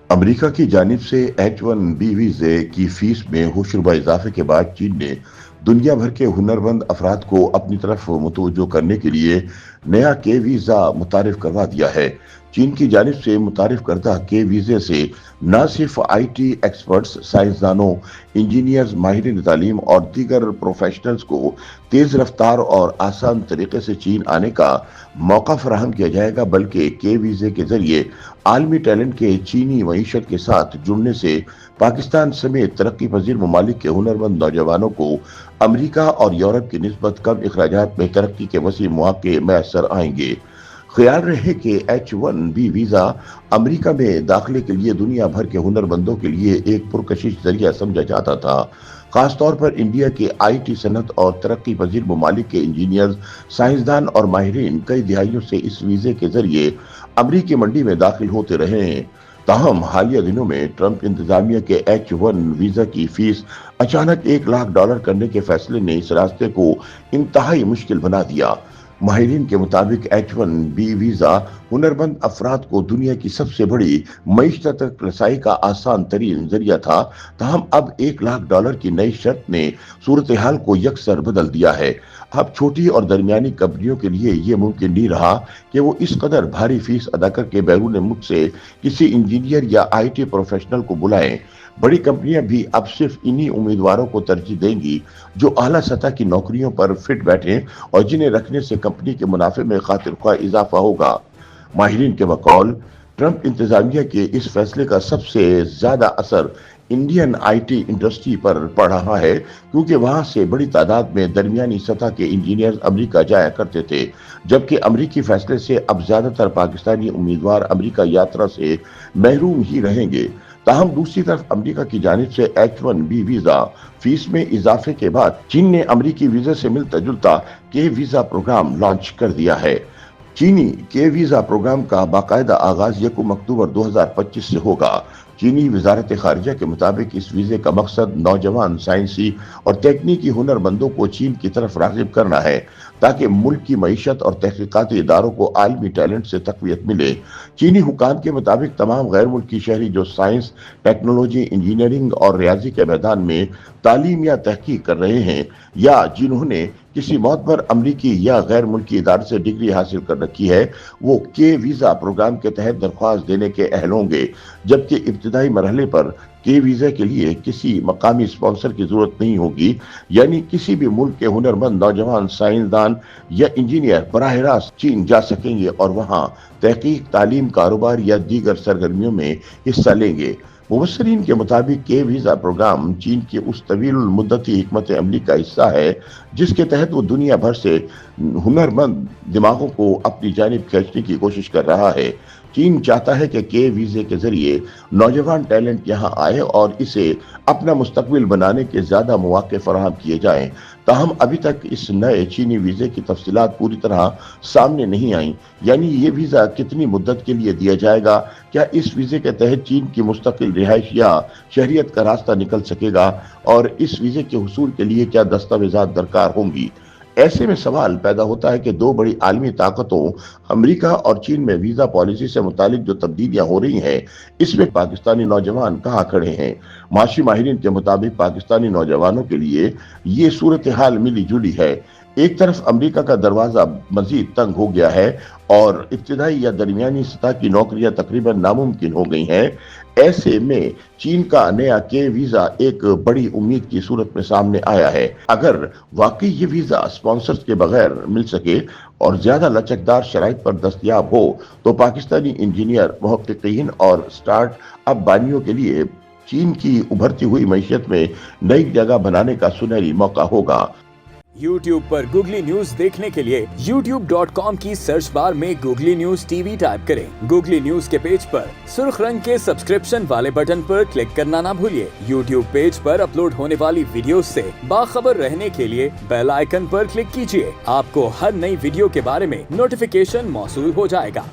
America की जानिब से H-1B वीजे की फीस में होशरुबा इजाफे के बाद चीन ने दुनिया भर के हुनरमंद अफराद को अपनी तरफ मुतवज्जो करने के लिए नया के वीजा मुतारिफ करवा दिया है। चीन की जानिब से मुतारिफ करदा के वीजे से न सिर्फ आईटी एक्सपर्ट्स, साइंसदानों, इंजीनियर्स, माहिरीन तालीम और दीगर प्रोफेशनल्स को तेज रफ्तार और आसान तरीके से चीन आने का मौका फराहम किया जाएगा, बल्कि के वीजे के जरिए आलमी टैलेंट के चीनी मईशत के साथ जुड़ने से पाकिस्तान समेत तरक्की पजीर ममालिक के हुनरमंद नौजवानों को अमरीका और यूरोप की निस्बत कम अखराजात में तरक्की के वसी मौके मैसर आएंगे। ख्याल रहे कि H-1B वीजा अमेरिका में दाखिले के लिए दुनिया भर के हुनरमंदों के लिए एक पुरकशिश जरिया समझा जाता था। खासतौर पर इंडिया के आईटी सनत और तरक्की पजीर ममालिक के इंजीनियर्स, साइंसदान और माहिरीन कई दिहाइयों से इस वीजे के जरिए अमरीकी मंडी में दाखिल होते रहे हैं। ताहम हालिया दिनों में ट्रंप इंतजामिया के H-1 वीजा की फीस अचानक $1 लाख करने के फैसले ने इस रास्ते को इंतहाई मुश्किल बना दिया। माहिरीन के मुताबिक H-1B वीजा हुनरमंद अफराद को दुनिया की सबसे बड़ी मईशत तक रसाई का आसान तरीन जरिया था। ताहम अब $1 लाख की नई शर्त ने सूरत हाल को यकसर बदल दिया है। अब छोटी और दरमियानी कंपनियों के लिए ये मुमकिन नहीं रहा कि वो इस कदर भारी फीस अदा करके बैरून मुल्क से किसी इंजीनियर या आईटी प्रोफेशनल को बुलाएं। बड़ी कंपनियां भी अब सिर्फ इन्हीं उम्मीदवारों को तरजीह देंगी जो आला सतह की नौकरियों पर फिट बैठे और जिन्हें रखने से कंपनी के मुनाफे में खातिर ख्वाह इजाफा होगा। माहिरीन के बकौल ट्रंप इंतजामिया के इस फैसले का सबसे ज्यादा असर इंडियन आईटी इंडस्ट्री पर पड़ रहा है, क्योंकि वहां से बड़ी तादाद में दरमियानी सतह के इंजीनियर अमेरिका जाया करते थे, जबकि अमेरिकी फैसले से अब ज्यादातर पाकिस्तानी उम्मीदवार अमेरिका यात्रा से महरूम ही रहेंगे। ताहम दूसरी तरफ अमेरिका की जानिब से H-1B वीजा फीस में इजाफे के बाद चीन ने अमेरिकी वीजा से मिलता जुलता के वीजा प्रोग्राम लॉन्च कर दिया है। चीनी के वीजा प्रोग्राम का बाकायदा आगाज 1 अक्टूबर 2025 से होगा। चीनी वजारत खारिजा के मुताबिक इस वीजे का मकसद नौजवान साइंसी और तकनीकी हुनरमंदों को चीन की तरफ राग़िब करना है, ताकि मुल्क की मईशत और तहकीकाती इदारों को आलमी टैलेंट से तक़वियत मिले। चीनी हुकाम के मुताबिक तमाम गैर मुल्की शहरी जो साइंस, टेक्नोलॉजी, इंजीनियरिंग और रियाजी के मैदान में तालीम या तहकीक कर रहे हैं, या जिन्होंने किसी मोतबर अमरीकी या गैर मुल्की इदारे से डिग्री हासिल कर रखी है, वो के वीजा प्रोग्राम के तहत दरख्वास्त देने के अहल होंगे। जबकि इब्तिदाई मरहले पर के वीजा के लिए किसी मकामी स्पॉन्सर की जरूरत नहीं होगी, यानी किसी भी मुल्क के हुनरमंद नौजवान साइंसदान या इंजीनियर बराह रास्त चीन जा सकेंगे और वहां तहकीक, तालीम, कारोबार या दीगर सरगर्मियों में हिस्सा लेंगे। मुबस्सरीन के मुताबिक के वीजा प्रोग्राम चीन की उस तवील मुद्दती हिकमत अमली का हिस्सा है जिसके तहत वो दुनिया भर से हुनरमंद दिमागों को अपनी जानिब खींचने की कोशिश कर रहा है। चीन चाहता है कि के वीजे के जरिए नौजवान टैलेंट यहाँ आए और इसे अपना मुस्तकबिल बनाने के ज्यादा मौके फराहम किए जाएं। ताहम अभी तक इस नए चीनी वीजे की तफसीलात पूरी तरह सामने नहीं आई, यानी ये वीजा कितनी मुद्दत के लिए दिया जाएगा, क्या इस वीजे के तहत चीन की मुस्तकिल रिहाइश या शहरियत का रास्ता निकल सकेगा, और इस वीजे के हुसूल के लिए क्या दस्तावेजात दरकार होंगी। ऐसे में सवाल पैदा होता है कि दो बड़ी आलमी ताकतों अमेरिका और चीन में वीजा पॉलिसी से मुतालिक जो तब्दीलियां हो रही हैं, इसमें पाकिस्तानी नौजवान कहाँ खड़े हैं। माशी माहिरीन के मुताबिक पाकिस्तानी नौजवानों के लिए ये सूरत हाल मिली जुली है। एक तरफ अमेरिका का दरवाजा मजीद तंग हो गया है और इब्तिदाई या दरमियानी सतह की नौकरियां तकरीबन नामुमकिन हो गई हैं। ऐसे में चीन का नया के वीजा एक बड़ी उम्मीद की सूरत में सामने आया है। अगर वाकई ये वीजा स्पॉन्सर्स के बगैर मिल सके और ज्यादा लचकदार शराइत पर दस्तयाब हो, तो पाकिस्तानी इंजीनियर, मुहक्किकीन और स्टार्ट अप बानियों के लिए चीन की उभरती हुई मैशियत में नई जगह बनाने का सुनहरी मौका होगा। YouTube पर गूगली न्यूज देखने के लिए youtube.com की सर्च बार में गूगली न्यूज टीवी टाइप करें। गूगली न्यूज के पेज पर सुर्ख रंग के सब्सक्रिप्शन वाले बटन पर क्लिक करना ना भूलिए। YouTube पेज पर अपलोड होने वाली वीडियोस से बाखबर रहने के लिए बेल आइकन पर क्लिक कीजिए। आपको हर नई वीडियो के बारे में नोटिफिकेशन मौसूल हो जाएगा।